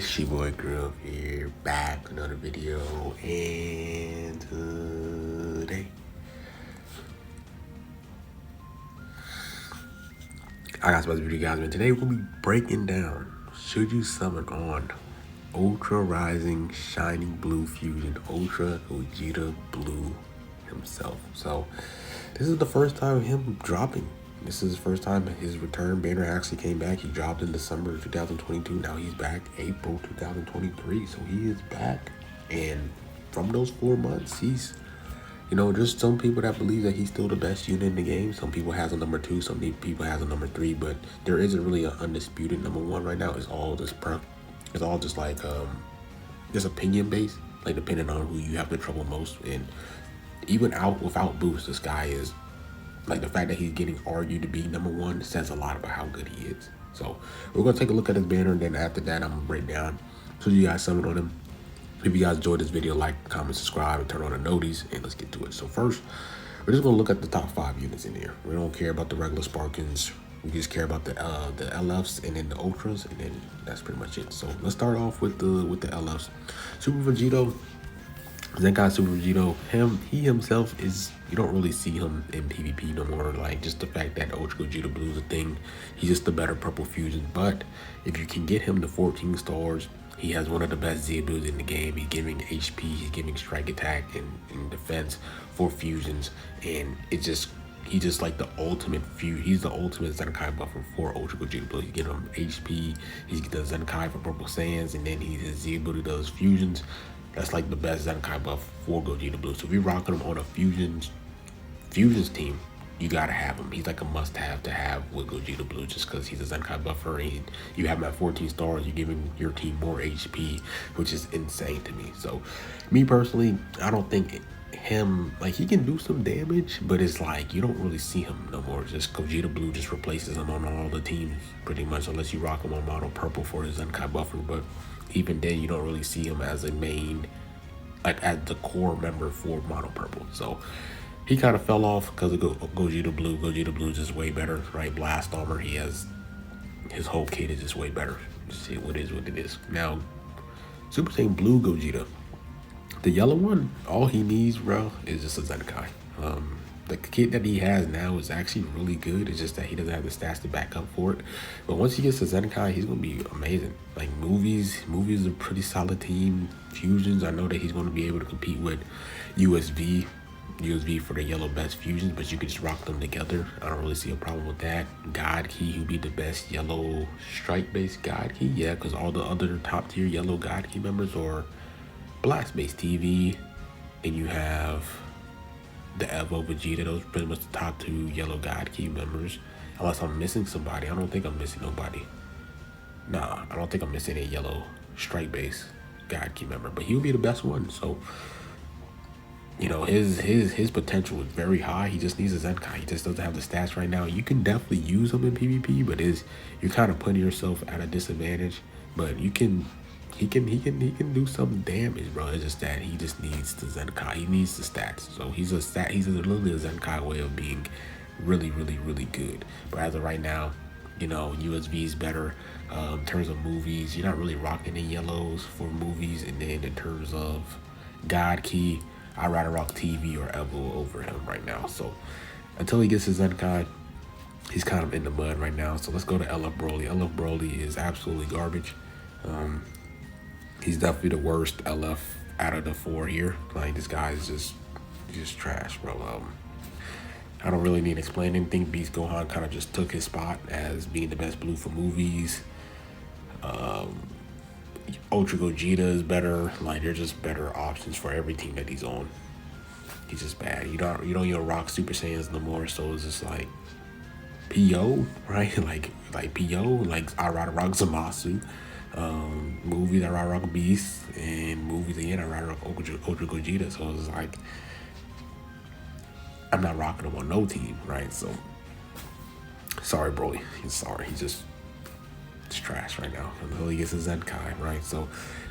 It's your boy Groove here, back with another video, and today I got some video guys, man. Today we're gonna be breaking down should you summon on Ultra Rising Shining Blue Fusion Ultra Gogeta Blue himself. So this is the first time of him dropping. This is his first time his return banner actually came back. He dropped in December 2022. Now he's back April 2023. So he is back. And from those 4 months, he's, there's some people that believe that he's still the best unit in the game. Some people has a number 2, some people has a number 3, but there isn't really an undisputed number 1 right now. It's all just it's all just like just opinion based, like depending on who you have the trouble most. And even without boost, this guy is, like, the fact that he's getting argued to be number 1 says a lot about how good he is. So we're gonna take a look at his banner, and then after that I'm gonna break down so you guys summon on him. If you guys enjoyed this video, like, comment, subscribe, and turn on the noties, and let's get to it. So first, we're just gonna look at the top 5 units in here. We don't care about the regular Sparkins. We just care about the LFs and then the Ultras, and then that's pretty much it. So let's start off with the LFs. Super Vegito. Zenkai Super Vegito, he himself is, you don't really see him in PvP no more. Like, just the fact that Ultra Gogeta Blue is a thing, he's just the better purple fusion. But if you can get him to 14 stars, he has one of the best Z abilities in the game. He's giving HP, he's giving strike attack and defense for fusions, and he's just like the ultimate he's the ultimate Zenkai buffer for Ultra Gogeta Blue. You get him HP, he's the Zenkai for Purple Saiyans, and then his Z ability does fusions. That's like the best Zenkai buff for Gogeta Blue. So if you're rocking him on a fusions team, you gotta have him. He's like a must-have to have with Gogeta Blue, just because he's a Zenkai buffer, and you have him at 14 stars. You're giving your team more HP, which is insane to me. So, me personally, I don't think him, like, he can do some damage, but it's like you don't really see him no more. Just Gogeta Blue just replaces him on all the teams pretty much, unless you rock him on mono purple for his Zenkai buffer. But even then, you don't really see him as a main, like, as the core member for mono purple. So he kind of fell off because of Gogeta Blue. Gogeta Blue is just way better, right? Blast armor, he has, his whole kit is just way better. Just see what it is. Now, Super Saiyan Blue Gogeta, the yellow one, all he needs, bro, is just a Zenkai. The kit that he has now is actually really good. It's just that he doesn't have the stats to back up for it. But once he gets to Zenkai, he's gonna be amazing. Like, movies is a pretty solid team. Fusions, I know that he's gonna be able to compete with USV for the yellow best fusions, but you can just rock them together. I don't really see a problem with that. God Key, who'd be the best yellow strike based God Key, yeah, because all the other top tier yellow God Key members are blast based TV. And you have the Evo Vegeta. Those are pretty much the top 2 yellow God Key members. Unless I'm missing somebody. I don't think I'm missing nobody. Nah, I don't think I'm missing a yellow strike base God Key member, but he'll be the best one. So, his potential is very high. He just needs a Zenkai. He just doesn't have the stats right now. You can definitely use him in PvP, but you're kind of putting yourself at a disadvantage. But he can do some damage, bro. It's just that he just needs the Zenkai. He needs the stats. So he's literally a Zenkai way of being really, really, really good. But as of right now, USV is better. In terms of movies, you're not really rocking the yellows for movies. And then in terms of God Key, I'd rather rock TV or Evo over him right now. So until he gets his Zenkai, he's kind of in the mud right now. So let's go to LF Broly. LF Broly is absolutely garbage. He's definitely the worst LF out of the 4 here. Like, this guy is just trash, bro. I don't really need to explain anything. Beast Gohan kind of just took his spot as being the best blue for movies. Ultra Gogeta is better. Like, they're just better options for every team that he's on. He's just bad. You don't even rock Super Saiyans no more, so it's just like PO, right? like PO. Like, I'd rather rock Zamasu. Movies, I'd rather rock Beast, and movies again, I'd rather rock Ultra Gogeta. So it's like, I'm not rocking him on no team, right? So sorry, Broly. He's just trash right now until he gets his Zenkai, right? So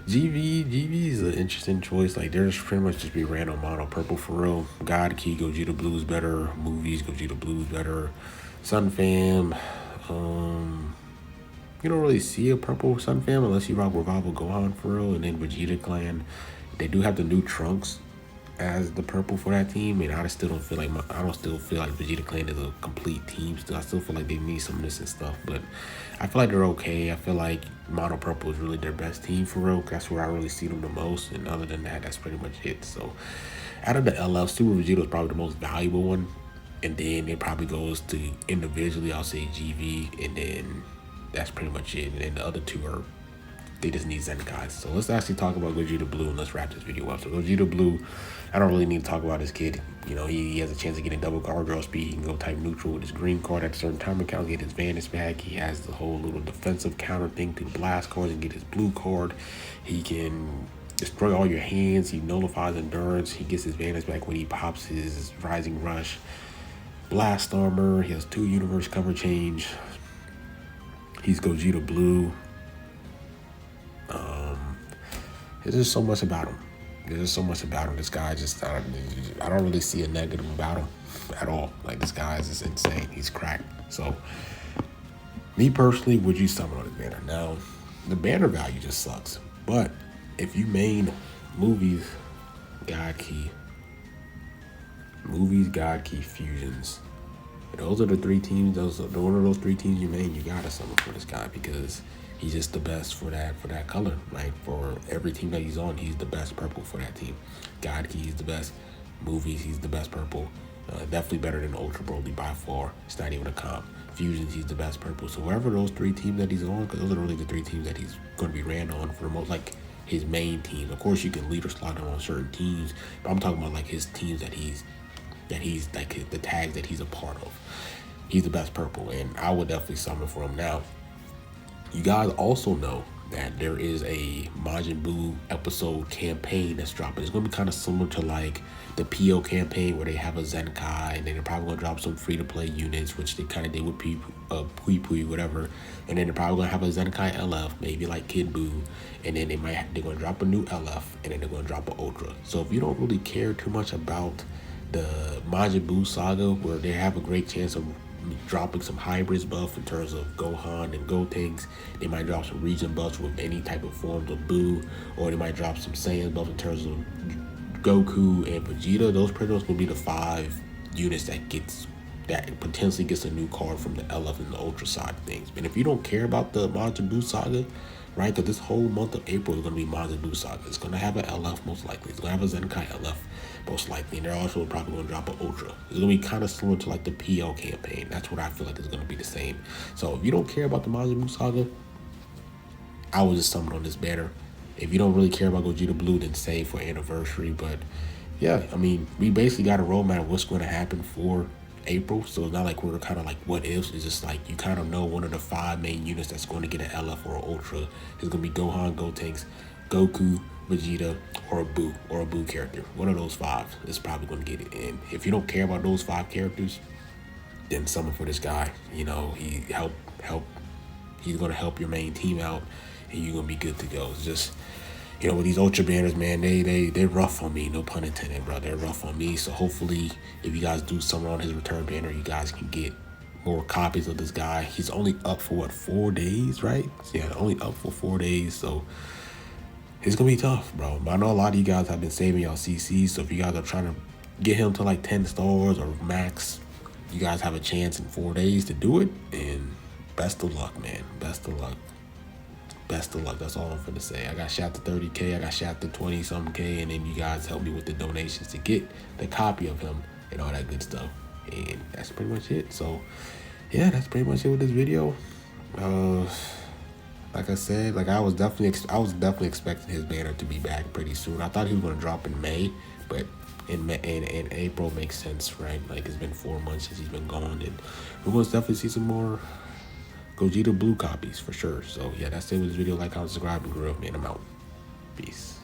GV is an interesting choice. Like, there's pretty much just be random mono purple for real. God Key, Gogeta Blue is better. Movies, Gogeta Blue is better. Sun Fam, you don't really see a purple Sun fam unless you rock Revival Gohan for real, and then Vegeta Clan. They do have the new Trunks as the purple for that team, and I still don't feel like Vegeta Clan is a complete team. Still, I still feel like they need some missing stuff, but I feel like they're okay. I feel like Mono Purple is really their best team for real. That's where I really see them the most, and other than that, that's pretty much it. So out of the LF, Super Vegeta is probably the most valuable one, and then it probably goes to individually, I'll say GV, and then that's pretty much it. And then the other two are, they just need Zenkai. So let's actually talk about Gogeta Blue, and let's wrap this video up. So Gogeta Blue, I don't really need to talk about this kid. You know, he has a chance of getting double guard draw speed. He can go type neutral with his green card at a certain time account, get his Vanish back. He has the whole little defensive counter thing to blast cards and get his blue card. He can destroy all your hands. He nullifies endurance. He gets his Vanish back when he pops his Rising Rush. Blast armor. He has 2 universe cover change. He's Gogeta Blue. There's just so much about him. There's just so much about him. This guy just, I don't really see a negative about him at all. Like, this guy is just insane. He's cracked. So, me personally, would you summon on this banner? Now, the banner value just sucks. But if you main movies, God Key, fusions, those are the 3 teams. One of those 3 teams you main, you gotta summon for this guy because he's just the best for that color. Like, for every team that he's on, he's the best purple for that team. God Key, he's the best. Movies, he's the best purple. Definitely better than Ultra Broly by far. It's not even a comp. Fusions, he's the best purple. So wherever those 3 teams that he's on, because those are really the 3 teams that he's going to be ran on for the most, like his main teams. Of course, you can leader slot him on certain teams, but I'm talking about like his teams that he's like the tags that he's a part of. He's the best purple, and I would definitely summon for him. Now, you guys also know that there is a Majin Buu episode campaign that's dropping. It's going to be kind of similar to like the PO campaign where they have a Zenkai, and then they're probably going to drop some free-to-play units, which they kind of did with Pui Pui, whatever. And then they're probably going to have a Zenkai LF, maybe like Kid Buu, and then they're going to drop a new LF, and then they're going to drop an Ultra. So if you don't really care too much about the Majin Buu saga, where they have a great chance of dropping some hybrids buff in terms of Gohan and Gotenks, they might drop some region buffs with any type of forms of Buu, or they might drop some Saiyan buff in terms of Goku and Vegeta. Those pretty much will be the 5 units that potentially gets a new card from the LF and the Ultra side of things. And if you don't care about the Majin Buu saga, right, because this whole month of April is going to be Majin Buu saga. It's going to have an LF most likely. It's going to have a Zenkai LF most likely. And they're also probably going to drop an Ultra. It's going to be kind of similar to like the PO campaign. That's what I feel like is going to be the same. So if you don't care about the Majin Buu saga, I would just summon on this banner. If you don't really care about Gogeta Blue, then save for anniversary. But yeah, I mean, we basically got a roadmap of what's going to happen for April, so it's not like we're kind of like what ifs. It's just like you kind of know one of the 5 main units that's going to get an LF or an Ultra is going to be Gohan, Gotenks, Goku, Vegeta, or a Buu character. One of those 5 is probably going to get it. And if you don't care about those 5 characters, then summon for this guy. You know, he's going to help your main team out, and you're going to be good to go. It's just, you know, with these Ultra banners, man, they're rough on me. No pun intended, bro. They're rough on me. So hopefully, if you guys do summon on his return banner, you guys can get more copies of this guy. He's only up for, what, 4 days, right? Yeah, only up for 4 days. So it's going to be tough, bro. But I know a lot of you guys have been saving y'all CCs. So if you guys are trying to get him to like 10 stars or max, you guys have a chance in 4 days to do it. And best of luck, man. Best of luck. Best of luck. That's all I'm finna say. I got shot to 30K. I got shot to 20-something K. And then you guys help me with the donations to get the copy of him and all that good stuff. And that's pretty much it. So, yeah, that's pretty much it with this video. Like I said, like I was definitely expecting his banner to be back pretty soon. I thought he was gonna drop in May, but in April makes sense, right? Like it's been 4 months since he's been gone, and we're gonna definitely see some more Gogeta Blue copies for sure. So yeah, that's it with this video. Like, comment, subscribe, and grow, man. I'm out. Peace.